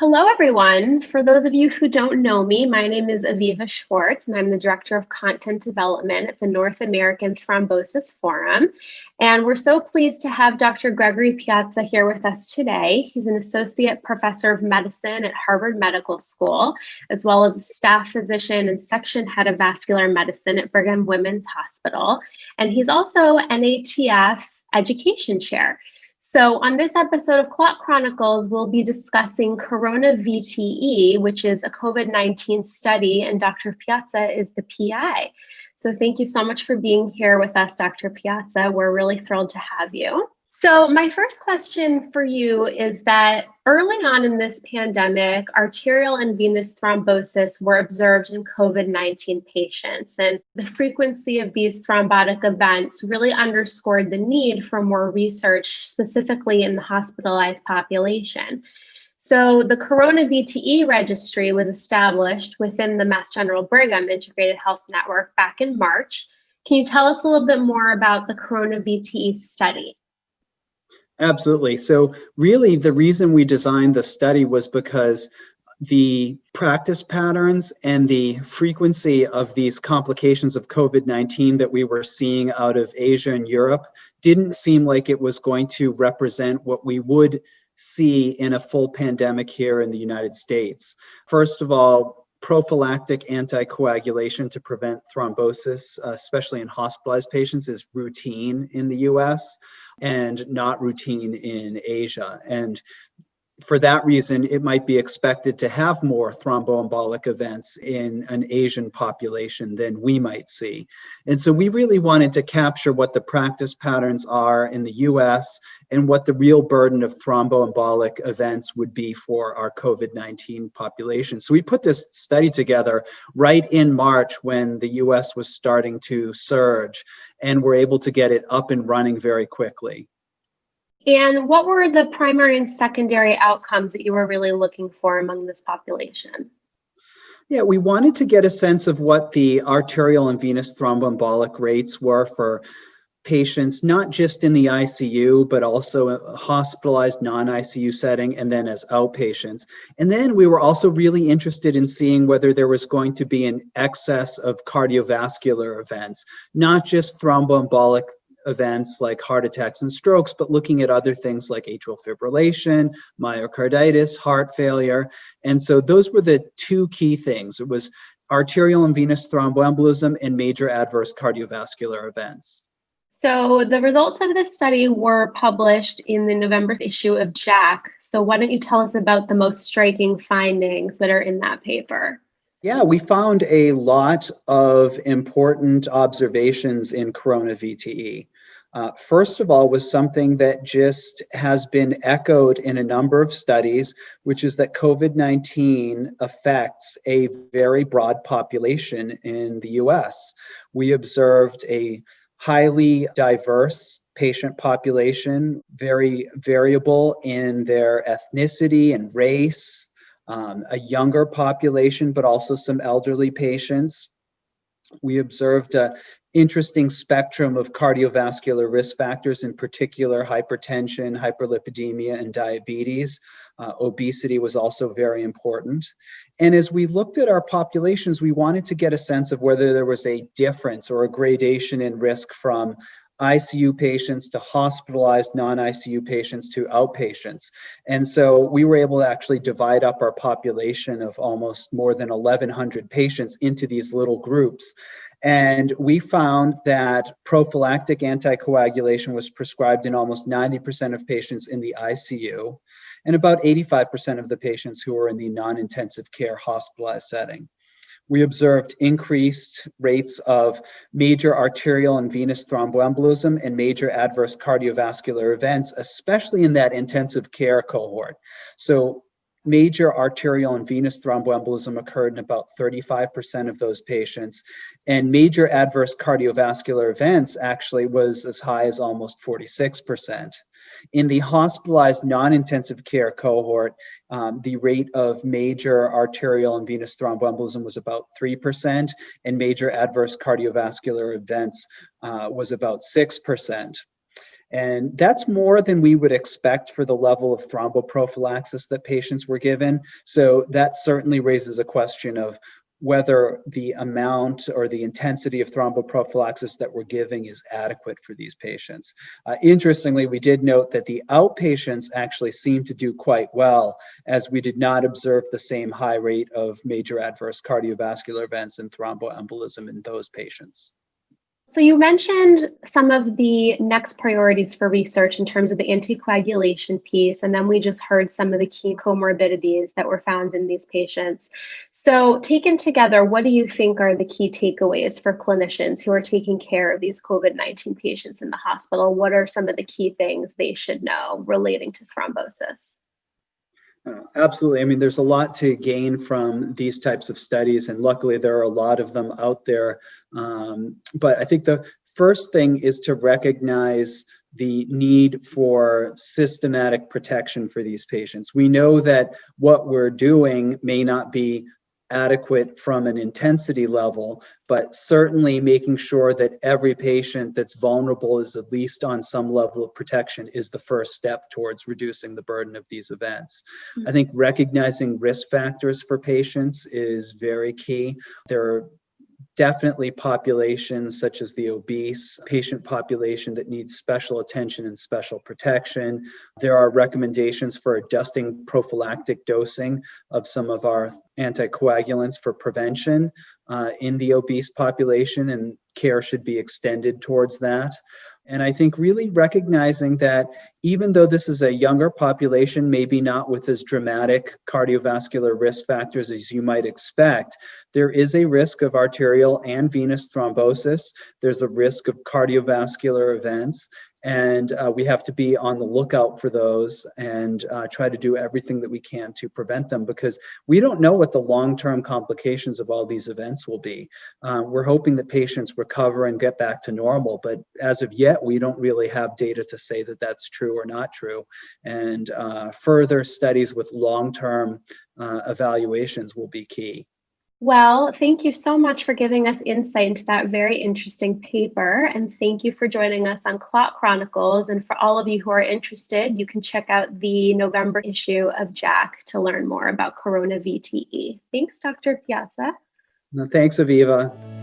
Hello, everyone. For those of you who don't know me, my name is Aviva Schwartz, and I'm the Director of Content Development at the North American Thrombosis Forum. And we're so pleased to have Dr. Gregory Piazza here with us today. He's an Associate Professor of Medicine at Harvard Medical School, as well as a staff physician and section head of vascular medicine at Brigham Women's Hospital. And he's also NATF's Education Chair. So on this episode of Clot Chronicles, we'll be discussing CoronaVTE, which is a COVID-19 study, and Dr. Piazza is the PI. So thank you so much for being here with us, Dr. Piazza. We're really thrilled to have you. So my first question for you is that early on in this pandemic, arterial and venous thrombosis were observed in COVID-19 patients, and the frequency of these thrombotic events really underscored the need for more research, specifically in the hospitalized population. So the CoronaVTE registry was established within the Mass General Brigham Integrated Health Network back in March. Can you tell us a little bit more about the CoronaVTE study? Absolutely. So really the reason we designed the study was because the practice patterns and the frequency of these complications of COVID-19 that we were seeing out of Asia and Europe didn't seem like it was going to represent what we would see in a full pandemic here in the United States. First of all, prophylactic anticoagulation to prevent thrombosis, especially in hospitalized patients, is routine in the US and not routine in Asia. And for that reason, it might be expected to have more thromboembolic events in an Asian population than we might see. And so we really wanted to capture what the practice patterns are in the US and what the real burden of thromboembolic events would be for our COVID-19 population. So we put this study together right in March when the US was starting to surge, and we're able to get it up and running very quickly. And what were the primary and secondary outcomes that you were really looking for among this population? Yeah, we wanted to get a sense of what the arterial and venous thromboembolic rates were for patients, not just in the ICU, but also a hospitalized non-ICU setting and then as outpatients. And then we were also really interested in seeing whether there was going to be an excess of cardiovascular events, not just thromboembolic events like heart attacks and strokes, but looking at other things like atrial fibrillation, myocarditis, heart failure. And so those were the two key things. It was arterial and venous thromboembolism and major adverse cardiovascular events. So the results of this study were published in the November issue of JACC. So why don't you tell us about the most striking findings that are in that paper? Yeah, we found a lot of important observations in CoronaVTE. First of all, was something that just has been echoed in a number of studies, which is that COVID-19 affects a very broad population in the US. We observed a highly diverse patient population, very variable in their ethnicity and race, a younger population, but also some elderly patients. We observed an interesting spectrum of cardiovascular risk factors, in particular hypertension, hyperlipidemia, and diabetes. Obesity was also very important. And as we looked at our populations, we wanted to get a sense of whether there was a difference or a gradation in risk from ICU patients to hospitalized non-ICU patients to outpatients. And so we were able to actually divide up our population of almost more than 1,100 patients into these little groups. And we found that prophylactic anticoagulation was prescribed in almost 90% of patients in the ICU and about 85% of the patients who were in the non-intensive care hospitalized setting. We observed increased rates of major arterial and venous thromboembolism and major adverse cardiovascular events, especially in that intensive care cohort. So major arterial and venous thromboembolism occurred in about 35% of those patients, and major adverse cardiovascular events actually was as high as almost 46%. In the hospitalized non-intensive care cohort, the rate of major arterial and venous thromboembolism was about 3%, and major adverse cardiovascular events was about 6%. And that's more than we would expect for the level of thromboprophylaxis that patients were given. So that certainly raises a question of whether the amount or the intensity of thromboprophylaxis that we're giving is adequate for these patients. Interestingly, we did note that the outpatients actually seemed to do quite well, as we did not observe the same high rate of major adverse cardiovascular events and thromboembolism in those patients. So you mentioned some of the next priorities for research in terms of the anticoagulation piece, and then we just heard some of the key comorbidities that were found in these patients. So taken together, what do you think are the key takeaways for clinicians who are taking care of these COVID-19 patients in the hospital? What are some of the key things they should know relating to thrombosis? Absolutely. I mean, there's a lot to gain from these types of studies, and luckily there are a lot of them out there. But I think the first thing is to recognize the need for systematic protection for these patients. We know that what we're doing may not be adequate from an intensity level, but certainly making sure that every patient that's vulnerable is at least on some level of protection is the first step towards reducing the burden of these events. I think recognizing risk factors for patients is very key. There are definitely populations such as the obese patient population that needs special attention and special protection. There are recommendations for adjusting prophylactic dosing of some of our anticoagulants for prevention in the obese population, and care should be extended towards that. And I think really recognizing that even though this is a younger population, maybe not with as dramatic cardiovascular risk factors as you might expect, there is a risk of arterial and venous thrombosis. There's a risk of cardiovascular events, and we have to be on the lookout for those and try to do everything that we can to prevent them, because we don't know what the long-term complications of all these events will be. We're hoping that patients recover and get back to normal, but as of yet, we don't really have data to say that that's true or not true. And further studies with long-term evaluations will be key. Well, thank you so much for giving us insight into that very interesting paper. And thank you for joining us on Clot Chronicles. And for all of you who are interested, you can check out the November issue of JACC to learn more about CoronaVTE. Thanks, Dr. Piazza. Thanks, Aviva.